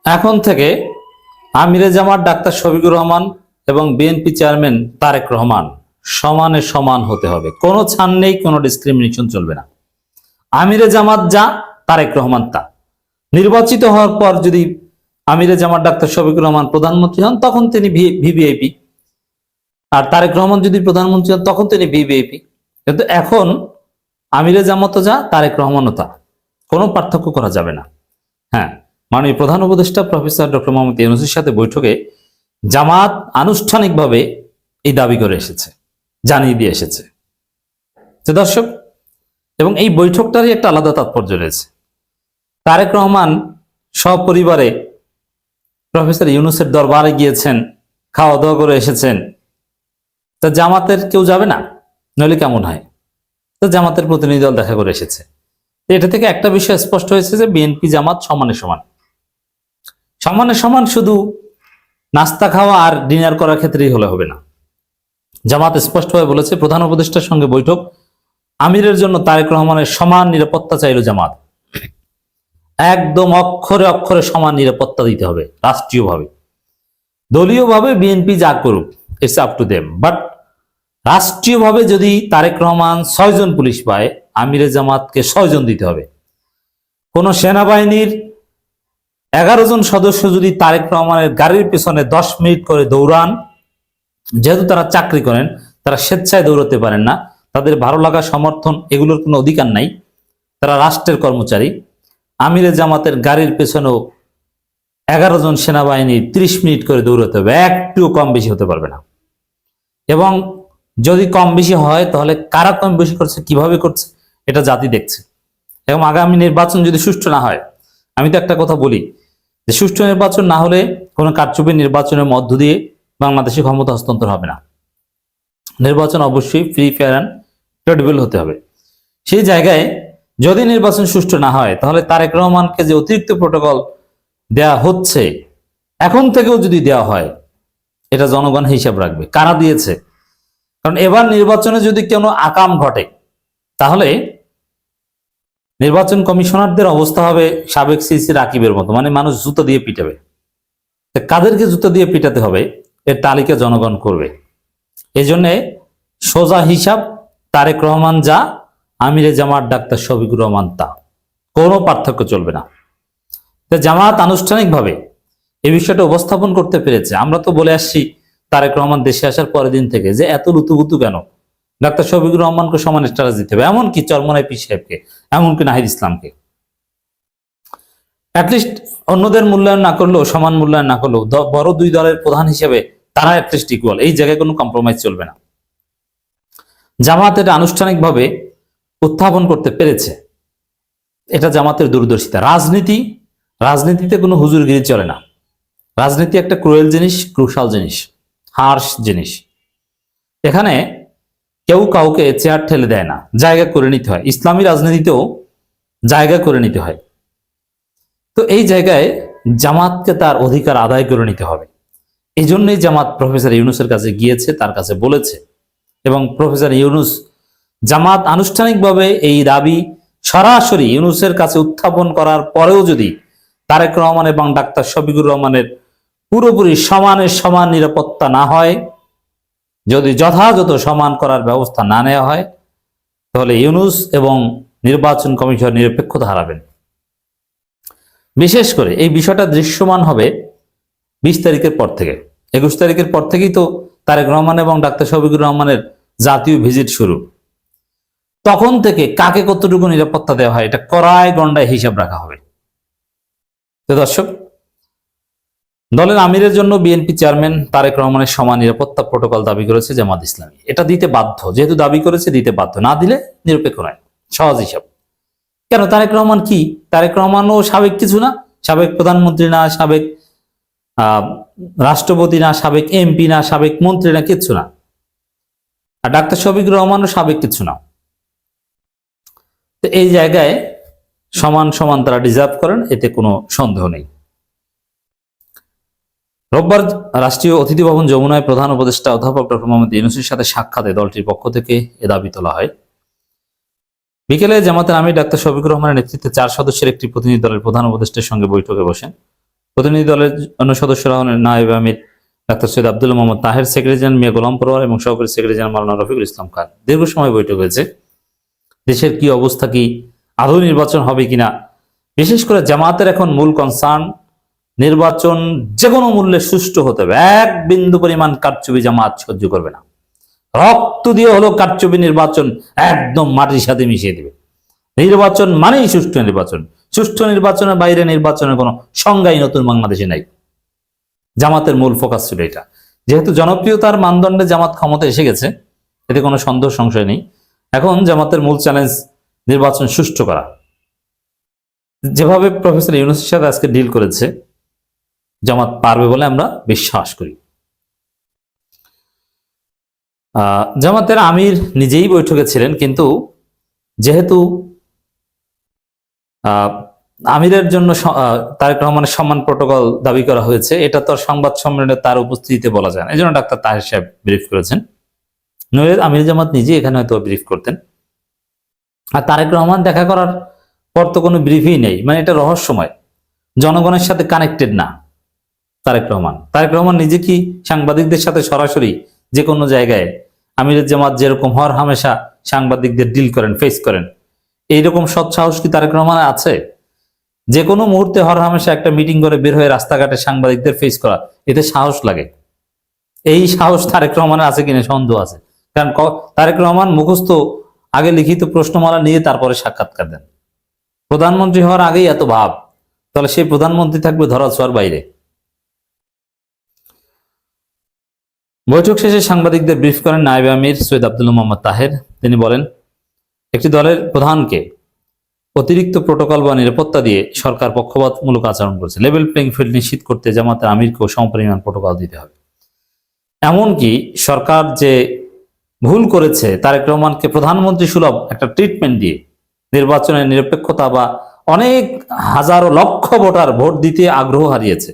এখন থেকে আমিরে জামাত ডাক্তার শফিকুর রহমান এবং বিএনপি চেয়ারম্যান তারেক রহমান সমানে সমান হতে হবে। কোনো ছাড় নেই, কোনো ডিসক্রিমিনেশন চলবে না। আমিরে জামাত যা, তারেক রহমান তা। নির্বাচিত হওয়ার পর যদি আমিরে জামাত ডাক্তার শফিকুর রহমান প্রধানমন্ত্রী হন তখন তিনি ভিভিআইপি, আর তারেক রহমান যদি প্রধানমন্ত্রী হন তখন তিনি ভিভিআইপি। কিন্তু এখন আমিরে জামাতও যা, তারেক রহমানও তা, কোনো পার্থক্য করা যাবে না। হ্যাঁ, মাননীয় প্রধান উপদেষ্টা প্রফেসর ডক্টর মোহাম্মদ ইউনূসের সাথে বৈঠকে জামাত আনুষ্ঠানিকভাবে এই দাবি করে এসেছে, জানিয়ে দিয়ে এসেছে। তো দর্শক, এবং এই বৈঠকটারই একটা আলাদা তাৎপর্য রয়েছে। তারেক রহমান সপরিবারে প্রফেসর ইউনূসের দরবারে গিয়েছেন, খাওয়া দাওয়া করে এসেছেন। তা জামাতের কেউ যাবে না? নইলে কেমন হয়? তো জামাতের প্রতিনিধি দল দেখা করে এসেছে। এটা থেকে একটা বিষয় স্পষ্ট হয়েছে যে বিএনপি জামাত সমানে সমান। সমানে সমান শুধু নাস্তা খাওয়া আর ডিনার করার ক্ষেত্রেই হলে হবে না। জামাত স্পষ্টভাবে বলেছে, প্রধান উপদেষ্টার সঙ্গে বৈঠক, আমিরের জন্য তারেক রহমানের সমান নিরাপত্তা চাইল জামাত। একদম অক্ষরে অক্ষরে সমান নিরাপত্তা দিতে হবে রাষ্ট্রীয়ভাবে। দলীয়ভাবে বিএনপি যা করুক, it's up to them, but রাষ্ট্রীয়ভাবে যদি তারেক রহমান 6 জন পুলিশ পায়, আমিরে জামাতকে 6 জন দিতে হবে। কোন সেনাবাহিনীর 11 জন সদস্য যদি তারেক রহমানের গাড়ির পেছনে 10 মিনিট করে দৌড়ান, যেহেতু তারা চাকরি করেন, তারা স্বেচ্ছায় দৌড়াতে পারেন না, তাদের ভালো লাগা সমর্থন এগুলোর কোনো অধিকার নাই, তারা রাষ্ট্রের কর্মচারী। আমিরে জামাতের গাড়ির পেছনেও 11 জন সেনাবাহিনী 30 মিনিট করে দৌড়াতে হবে, একটুও কম বেশি হতে পারবে না। এবং যদি কম বেশি হয় তাহলে কারা কম বেশি করছে, কিভাবে করছে, এটা জাতি দেখছে। এবং আগামী নির্বাচন যদি সুষ্ঠু না হয়, আমি তো একটা কথা বলি যে সুষ্ঠু নির্বাচন না হলে কোনো কারচুপির নির্বাচনের মধ্য দিয়ে বাংলাদেশে ক্ষমতা হস্তান্তর হবে না। নির্বাচন অবশ্যই ফ্রি, ফেয়ার অ্যান্ড ক্রেডিবল হতে হবে। সেই জায়গায় যদি নির্বাচন সুষ্ঠু না হয় তাহলে তারেক রহমানকে যে অতিরিক্ত প্রোটোকল দেয়া হচ্ছে, এখন থেকেও যদি দেওয়া হয়, এটা জনগণ হিসাব রাখবে কারা দিয়েছে। কারণ এবার নির্বাচনে যদি কোনো আকাম ঘটে তাহলে নির্বাচন কমিশনারদের অবস্থা হবে সাবেক সিসি রাকিবের মতো, মানে মানুষ জুতো দিয়ে পিটাবে। কাদেরকে জুতো দিয়ে পিটাতে হবে এর তালিকা জনগণ করবে। এই জন্যে সোজা হিসাব, তারেক রহমান যা, আমিরে জামাত ডাক্তার শফিকুর রহমান তা, কোনো পার্থক্য চলবে না। জামাত আনুষ্ঠানিকভাবে এই বিষয়টা উপস্থাপন করতে পেরেছে। আমরা তো বলে আসছি তারেক রহমান দেশে আসার পরের দিন থেকে যে এত লুতুগুতু কেন, ডাক্তার শফিকুর রহমানকে সমান স্ট্যাটাস দিতে হবে, এমনকি চরমনাই পীর সাহেবকে, এমনকি নাহিদ ইসলামকে। অ্যাটলিস্ট অন্যদের মূল্যায়ন না করলেও, সমান মূল্যায়ন না করলেও, বড় দুই দলের প্রধান হিসেবে তারা অ্যাটলিস্ট ইকুয়াল। এই জায়গায় কোনো কম্প্রোমাইজ চলবে না। জামাত এটা আনুষ্ঠানিকভাবে উত্থাপন করতে পেরেছে, এটা জামাতের দূরদর্শিতা। রাজনীতিতে কোনো হুজুরগিরি চলে না। রাজনীতি একটা ক্রুয়েল জিনিস, ক্রুশাল জিনিস, হার্শ জিনিস। এখানে কেউ কাউকে চেয়ার ঠেলে দেয় না, জায়গা করে নিতে হয়। ইসলামী রাজনীতিতেও জায়গা করে নিতে হয়। তো এই জায়গায় জামাতকে তার অধিকার আদায় করে নিতে হবে। এই জন্যই জামাত প্রফেসর ইউনূসের কাছে গিয়েছে, তার কাছে বলেছে। এবং প্রফেসর ইউনূস, জামাত আনুষ্ঠানিকভাবে এই দাবি সরাসরি ইউনূসের কাছে উত্থাপন করার পরেও যদি তারেক রহমান এবং ডাক্তার শফিকুর রহমানের পুরোপুরি সমানের সমান নিরাপত্তা না হয়, যদি যথাযথ সমান করার ব্যবস্থা না নেওয়া হয়, তাহলে ইউনূস এবং নির্বাচন কমিশন নিরপেক্ষতা হারাবেন। বিশেষ করে এই বিষয়টা দৃশ্যমান হবে 20 তারিখের পর থেকে। 21 তারিখের পর থেকেই তো তারেক রহমান এবং ডাক্তার শফিকুর রহমানের জাতীয় ভিজিট শুরু। তখন থেকে কাকে কতটুকু নিরাপত্তা দেওয়া হয় এটা কড়ায় গন্ডায় হিসাব রাখা হবে। তো দর্শক, দলের আমিরের জন্য বিএনপি চেয়ারম্যান তারেক রহমানের সমান নিরাপত্তা প্রোটোকল দাবি করেছে জামাত ইসলামী। এটা দিতে বাধ্য, যেহেতু দাবি করেছে দিতে বাধ্য, না দিলে নিরপেক্ষ নয়। সহজ হিসাব। কেন, তারেক রহমান কি? তারেক রহমানও সাবেক কিছু না, সাবেক প্রধানমন্ত্রী না, সাবেক রাষ্ট্রপতি না, সাবেক এমপি না, সাবেক মন্ত্রী না, কিচ্ছু না। আর ডাক্তার শফিকুর রহমানও সাবেক কিছু না। তো এই জায়গায় সমান সমান তারা ডিজার্ভ করেন, এতে কোনো সন্দেহ নেই। রোববার রাষ্ট্রীয় অতিথি ভবন যমুনায় প্রধান উপদেষ্টা অধ্যাপক ডক্টর মোহাম্মদ ইউনূসের সাথে সাক্ষাতে দলটির পক্ষ থেকে এ দাবি তোলা হয়। বিকেলে জামাতের আমির ডাক্তার শফিকুর রহমানের নেতৃত্বে 4 সদস্যের একটি প্রতিনিধি দলের প্রধান উপদেষ্টার সঙ্গে বৈঠকে বসেন। প্রতিনিধি দলের অন্য সদস্যরা হলেন নায়েব আমির ডাক্তার সৈয়দ আব্দুল মোহাম্মদ তাহের, সেক্রেটারি জেনারেল মিয়া গোলাম পরোয়ার এবং সহকারী সেক্রেটারি জেনারেল মাওলানা রফিকুল ইসলাম খান। দীর্ঘ সময় বৈঠক হয়েছে। দেশের কি অবস্থা, কি আদৌ নির্বাচন হবে কিনা, বিশেষ করে জামাতের এখন মূল কনসার্ন নির্বাচন যে কোনো মূল্যে সুষ্ঠু হতে হবে। এক বিন্দু পরিমাণ কারচুপি জামাত সহ্য করবে না। রক্ত দিয়ে হলো কারচুপি নির্বাচন একদম মাটির সাথে মিশিয়ে দেবে। নির্বাচন মানেই সুষ্ঠু নির্বাচন। সুষ্ঠু নির্বাচনের বাইরে নির্বাচনের কোনো সংজ্ঞাই নতুন বাংলাদেশে নাই। জামাতের মূল ফোকাস ছিল এটা। যেহেতু জনপ্রিয়তার মানদণ্ডে জামাত ক্ষমতা এসে গেছে, এতে কোনো সন্দেহ সংশয় নেই। এখন জামাতের মূল চ্যালেঞ্জ নির্বাচন সুষ্ঠু করা। যেভাবে প্রফেসর ইউনূসের সাথে আজকে ডিল করেছে, জামাত পারবে বলে আমরা বিশ্বাস করি। জামাতের আমির নিজেই বৈঠকে ছিলেন, কিন্তু যেহেতু আমিরের জন্য তারেক রহমানের সম্মান প্রটোকল দাবি করা হয়েছে, এটা তো সংবাদ সম্মেলনে তার উপস্থিতিতে বলা যায় না। এই জন্য ডাক্তার তাহের সাহেব ব্রিফ করেছেন। নইলে আমির জামাত নিজে এখানে হয়তো ব্রিফ করতেন। আর তারেক রহমান দেখা করার পর তো কোনো ব্রিফই নেই, মানে এটা রহস্যময়, জনগণের সাথে কানেক্টেড না তারেক রহমান নিজে কি সাংবাদিকদের সাথে সরাসরি যে কোনো জায়গায় আমিরের জামাত যেরকম হর হামেশা সাংবাদিকদের ডিল করেন, ফেস করেন, এইরকম সৎ সাহস কি তারেক রহমানের আছে? যে কোনো মুহূর্তে হর হামেশা একটা মিটিং করে বের হয়ে রাস্তাঘাটে সাংবাদিকদের ফেস করা, এতে সাহস লাগে। এই সাহস তারেক রহমানের আছে কিনা সন্দেহ আছে। কারণ তারেক রহমান মুখস্থ আগে লিখিত প্রশ্নমালা নিয়ে তারপরে সাক্ষাৎকার দেন। প্রধানমন্ত্রী হওয়ার আগেই এত ভাব, তাহলে সেই প্রধানমন্ত্রী থাকবে ধরাছোঁয়ার বাইরে। বৈঠক শেষে সাংবাদিকদের ব্রিফ করেন নায়েব আমির সৈয়দ আব্দুল মোহাম্মদ তাহের। তিনি বলেন, একটি দলের প্রধানকে অতিরিক্ত প্রোটোকল বা নিরাপত্তা দিয়ে সরকার পক্ষপাতমূলক আচরণ করেছে। লেভেল প্লেইং ফিল্ড নিশ্চিত করতে জামাতের আমিরকেও সমপরিমাণ প্রোটোকল দিতে হবে। এমনকি সরকার যে ভুল করেছে, তারেক রহমানকে প্রধানমন্ত্রী সুলভ একটা ট্রিটমেন্ট দিয়ে নির্বাচনের নিরপেক্ষতা বা অনেক হাজারো লক্ষ ভোটার ভোট দিতে আগ্রহ হারিয়েছে,